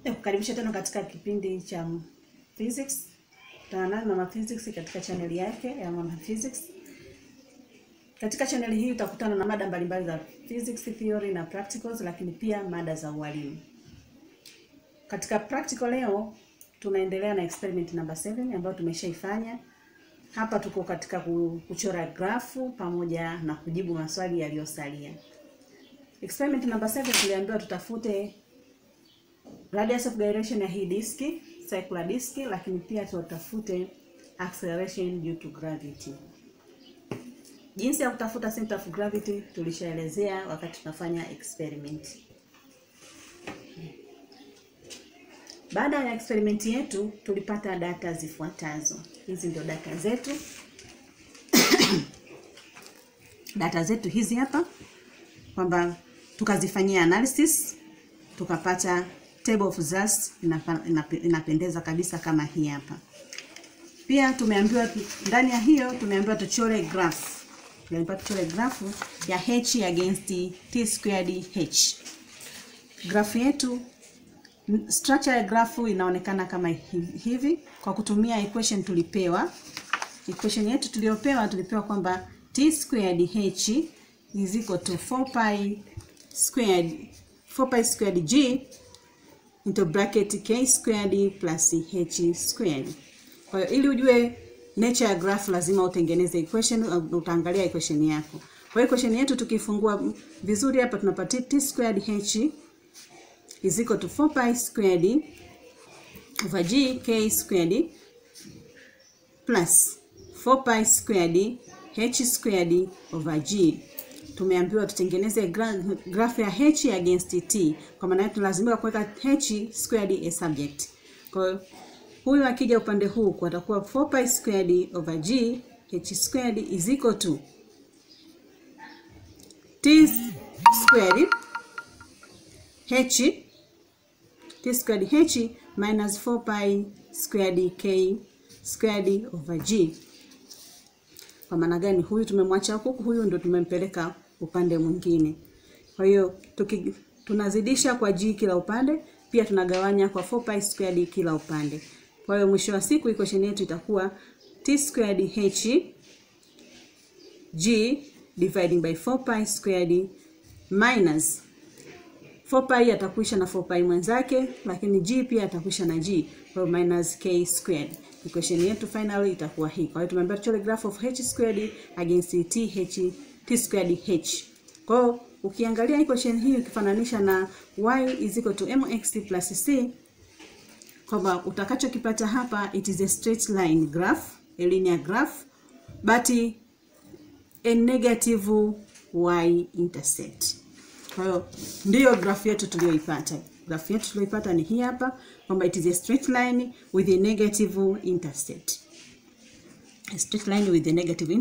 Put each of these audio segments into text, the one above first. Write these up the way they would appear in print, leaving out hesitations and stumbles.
Kukaribisha tena katika kipindi cha physics. Tutaanza na Mama Physics katika channel yake ya Mama Physics. Katika channel hii utakutana na mada mbalimbali za physics theory na practicals, lakini pia mada za ualimu. Katika practical leo tunaendelea na experiment number 7 ambayo tumeshaifanya. Hapa tuko katika kuchora grafu pamoja na kujibu maswali yaliyosalia. Experiment number 7 tuliambiwa tutafute radius of gyration ya hii diski, circular disk, lakini pia tutafute acceleration due to gravity. Jinsi ya kutafuta center of gravity tulishaelezea wakati tunafanya experiment. Baada ya experiment yetu tulipata data zifuatazo. Hizi ndio data zetu. Data zetu hizi hapa, kwamba tukazifanyia analysis, tukapata table of results inapendeza kabisa kama hii hapa. Pia tumeambiwa ndani ya hiyo tumeambiwa tuchore graph. Tumeambiwa tuchore graph ya h against t squared h. Graph yetu, structure ya graph inaonekana kama hivi kwa kutumia equation tulipewa. Equation yetu tulipewa kwamba t squared h is equal to 4 pi squared g into bracket k squared plus h squared. Kwa hiyo ili ujue nature ya graph lazima utengeneze equation, utaangalia equation yako. Kwa hiyo equation yetu tukifungua vizuri hapa tunapata t squared h is equal to 4 pi squared over g k squared plus 4 pi squared h squared over g. Tumeambiwa tutengeneze graph ya h against t. Kwa maana yetu lazima kuweka h squared a subject. Kwa hiyo huyu akija upande huu kwa atakuwa 4 pi squared over g h squared is equal to t squared h minus 4 pi squared k squared over g. Kwa maana gani? Huyu tumemwacha huku, huyu ndo tumempeleka upande mwingine. Kwa hiyo tunazidisha kwa g kila upande, pia tunagawanya kwa 4 pi squared kila upande. Kwa hiyo mwisho wa siku equation yetu itakuwa t squared h g dividing by 4 pi squared minus 4 pi atakwisha na 4 pi mwenzake, lakini g pia atakwisha na g, kwa minus k squared. Equation yetu finally itakuwa hii. Kwa hiyo tumeambiwa tuchore graph of h squared against t squared h. Kwa hiyo ukiangalia equation hii ukifananisha na y is equal to mx plus c, kwamba utakachokipata hapa it is a straight line graph, a linear graph, but a negative y intercept. Kwa hiyo ndio graph yetu tuliyoipata. Graph yetu tuliyoipata ni hii hapa, kwamba it is a straight line with a negative intercept. A straight line with a negative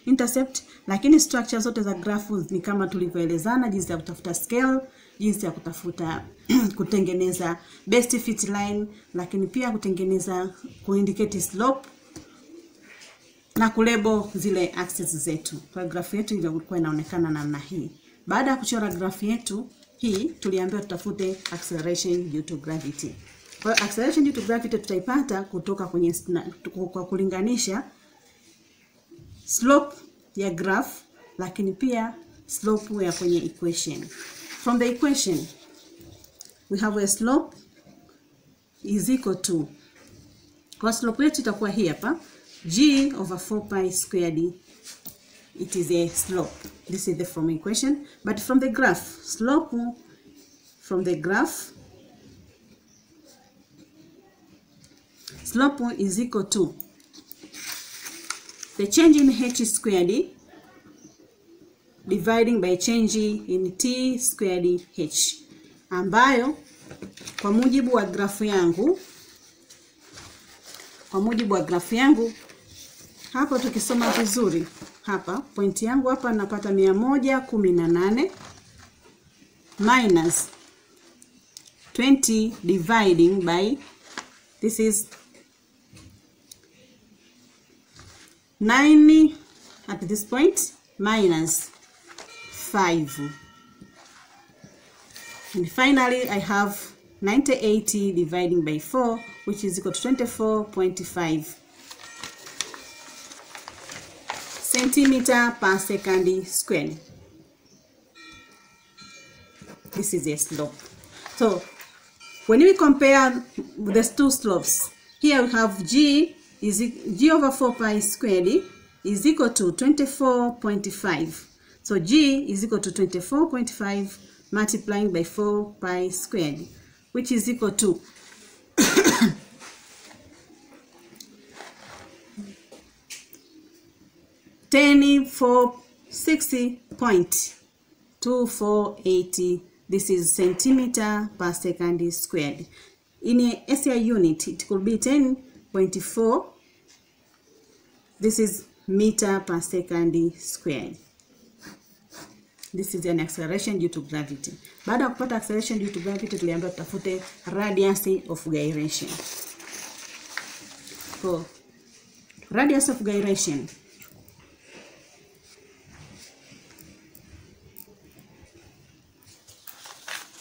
intercept, lakini structure zote za graph ni kama tulivyoelezana, jinsi ya kutafuta scale, jinsi ya kutafuta kutengeneza best fit line, lakini pia kutengeneza kuindicate slope na kulabel zile axes zetu. Kwa graph yetu ilikuwa inaonekana namna hii. Baada ya kuchora graph yetu hii tuliambiwa tutafute acceleration due to gravity. Kwa hiyo acceleration due to gravity tutaipata kutoka kwenye kwa kulinganisha slope ya graph, lakini pia slope ya kwenye equation. From the equation we have a slope is equal to, kwa slope yetu itakuwa hii hapa, g over 4 pi squared. It is a slope. This is the from equation, but from the graph, slope from the graph, slope is equal to the change in h squared dividing by change in t squared h, ambayo kwa mujibu wa grafu yangu hapo tukisoma vizuri hapa, point yangu hapa napata 118 minus 20 dividing by, this is 9 at this point minus 5, and finally I have 9080 dividing by 4, which is equal to 24.5 centimeter per second squared. This is a slope. So when we compare the two slopes, here we have g over 4 pi squared is equal to 24.5. So g is equal to 24.5 multiplying by 4 pi squared, which is equal to 1046.2480. This is centimeter per second squared. In a SI unit, it could be 10.4. This is meter per second squared. This is an acceleration due to gravity. Baada ya kupata acceleration due to gravity, tuliambiwa tutafute radius of gyration. So, radius of gyration.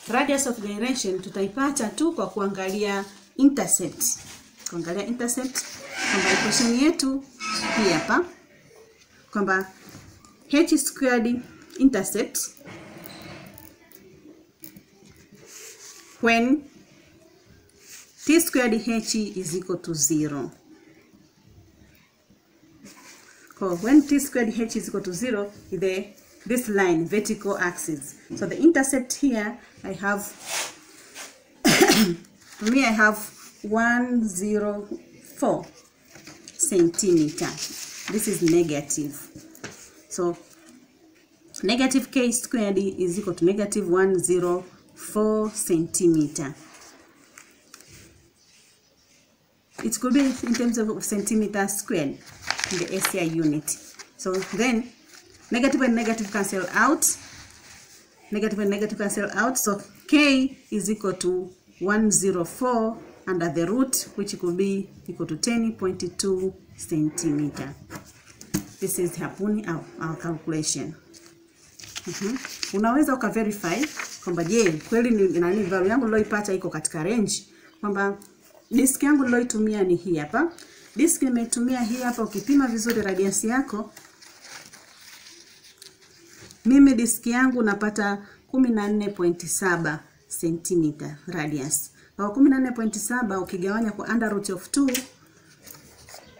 Radius of gyration tutaipata tu kwa kuangalia intercept. Kuangalia intercept, kwamba equation yetu hii hapa, kwamba h squared intercept when t squared h is equal to 0. So when t squared h is equal to 0, this line, vertical axis. So the intercept here, I have, for me I have 104 centimeter. This is negative. So negative k squared is equal to negative 104 centimeter. It could be in terms of centimeter squared in the SI unit. So then negative and negative cancel out. Negative and negative cancel out. So k is equal to 104 under the root, which could be equal to 10.2 centimeter. This is our calculation. Unaweza ukaverify kwamba je, kweli ni nani value yangu niloipata iko katika range, kwamba disk yangu niloitumia ni hii hapa. Disk nimetumia hii hapa. Ukipima vizuri radius yako, mimi disk yangu napata 14.7 cm radius. Kwa 14.7 ukigawanya kwa under root of 2,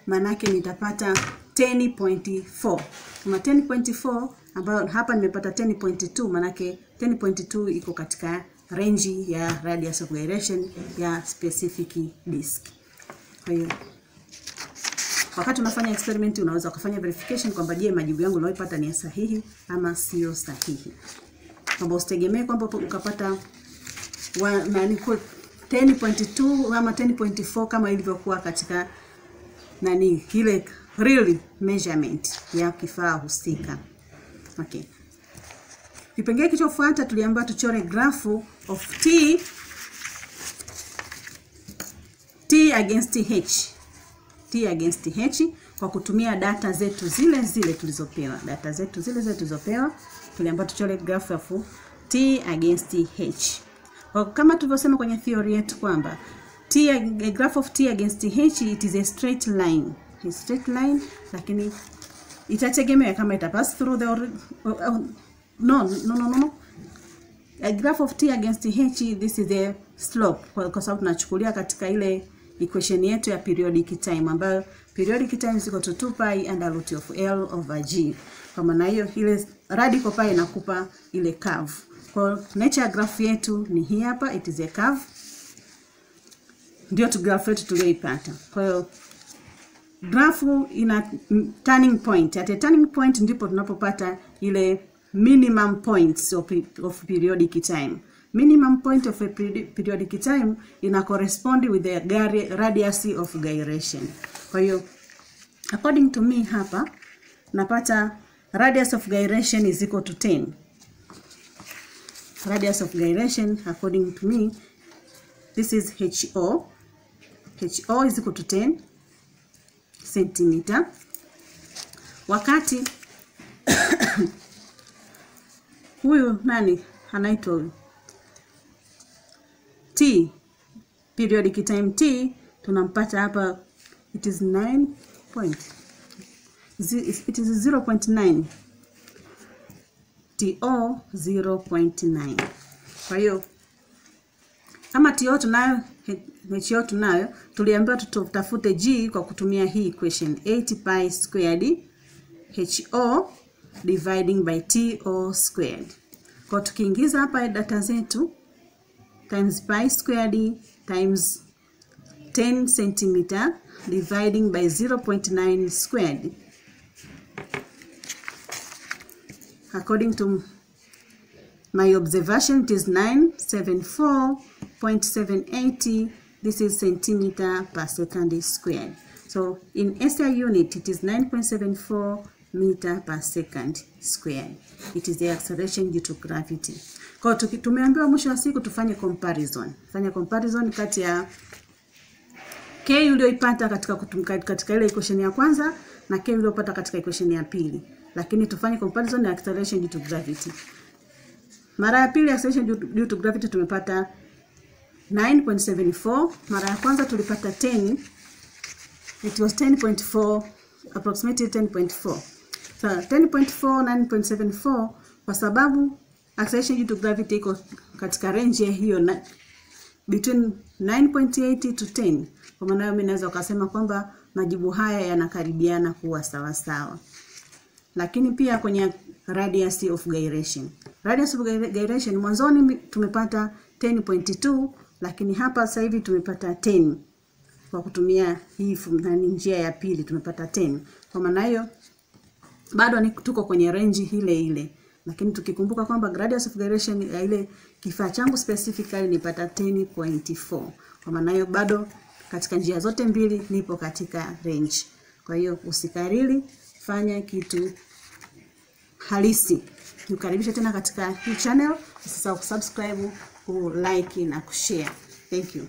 manake nitapata 10.4. Kama 10.4 ambayo hapa nimepata 10.2, manake 10.2 iko katika range ya radius of gyration ya specific disk. Kwa hiyo wakati unafanya experiment unaweza kufanya verification kwamba je, majibu yangu niliyopata ni sahihi ama sio sahihi. Kwamba usitegemee kwamba ukapata 10.2 ama 10.4 kama ilivyokuwa katika ile real measurement ya kifaa husika. Okay. Kipengele kilichofuata tuliambiwa tuchore grafu of t against h. T against h kwa kutumia data zetu zile tulizopewa. Data zetu zile tulizopewa tuliambiwa tuchore grafu of t against h. Kwa kama tulivyosema kwenye theory yetu kwamba a graph of t against h, it is a straight line. A straight line, lakini itategemea kama itapass through the no. A graph of t against h, this is a slope, kwa sababu tunachukulia katika ile equation yetu ya periodic time, ambayo periodic time is equal to 2 pi under root of L over G. Kwa maana hiyo ile radical pi inakupa ile curve. Kwa nature graph yetu ni hii hapa, it is a curve. Ndio tu graph yetu tuliyoipata. Kwa hiyo graph ina turning point. At a turning point ndipo tunapopata ile minimum points of periodic time. Minimum point of a periodic time ina correspond with the radius of gyration. Kwa hiyo according to me hapa napata radius of gyration is equal to 10. Radius of gyration according to me, this is HO. HO is equal to 10 centimeter. Wakati huyu nani anaitwa T periodic time t tunampata hapa, it is 0.9 TO 0.9. Kwa hiyo kama TO tunayo, HO tunayo, tuliambiwa tutafute G kwa kutumia hii equation 8 pi squared HO dividing by TO squared. Kwa tukiingiza hapa data zetu times pi squared times 10 cm dividing by 0.9 squared. According to my observation, it is 974.780. This is centimeter per second squared. So in SI unit, it is 9.74 meter per second squared. It is the acceleration due to gravity. Kwa tumeambiwa mwisho wa siku tufanye comparison. Fanya comparison kati ya K ulioipata katika ile equation ya kwanza na K uliopata katika equation ya pili. Lakini tufanye comparison ya acceleration due to gravity. Mara ya pili acceleration due to gravity tumepata 9.74. Mara ya kwanza tulipata 10. It was 10.4, approximately 10.4. So 10.4, 9.74 kwa sababu acceleration due to gravity iko katika range ya hiyo between 9.80 to 10. Kwa maana mimi naweza kusema kwamba majibu haya yanakaribiana kuwa sawa sawa. Lakini pia kwenye radius of gyration. Radius of gyration mwanzoni tumepata 10.2, lakini hapa sasa hivi tumepata 10. Kwa kutumia hii njia ya pili tumepata 10. Kwa maana hiyo bado tuko kwenye range ile ile. Lakini tukikumbuka kwamba radius of gyration ya ile kifaa changu specifically nipata 10.4. Kwa maana hiyo bado katika njia zote mbili nipo katika range. Kwa hiyo usikariri, fanya kitu halisi. Nikaribisha tena katika hii channel. Usisahau kusubscribe, ku like na kushare. Thank you.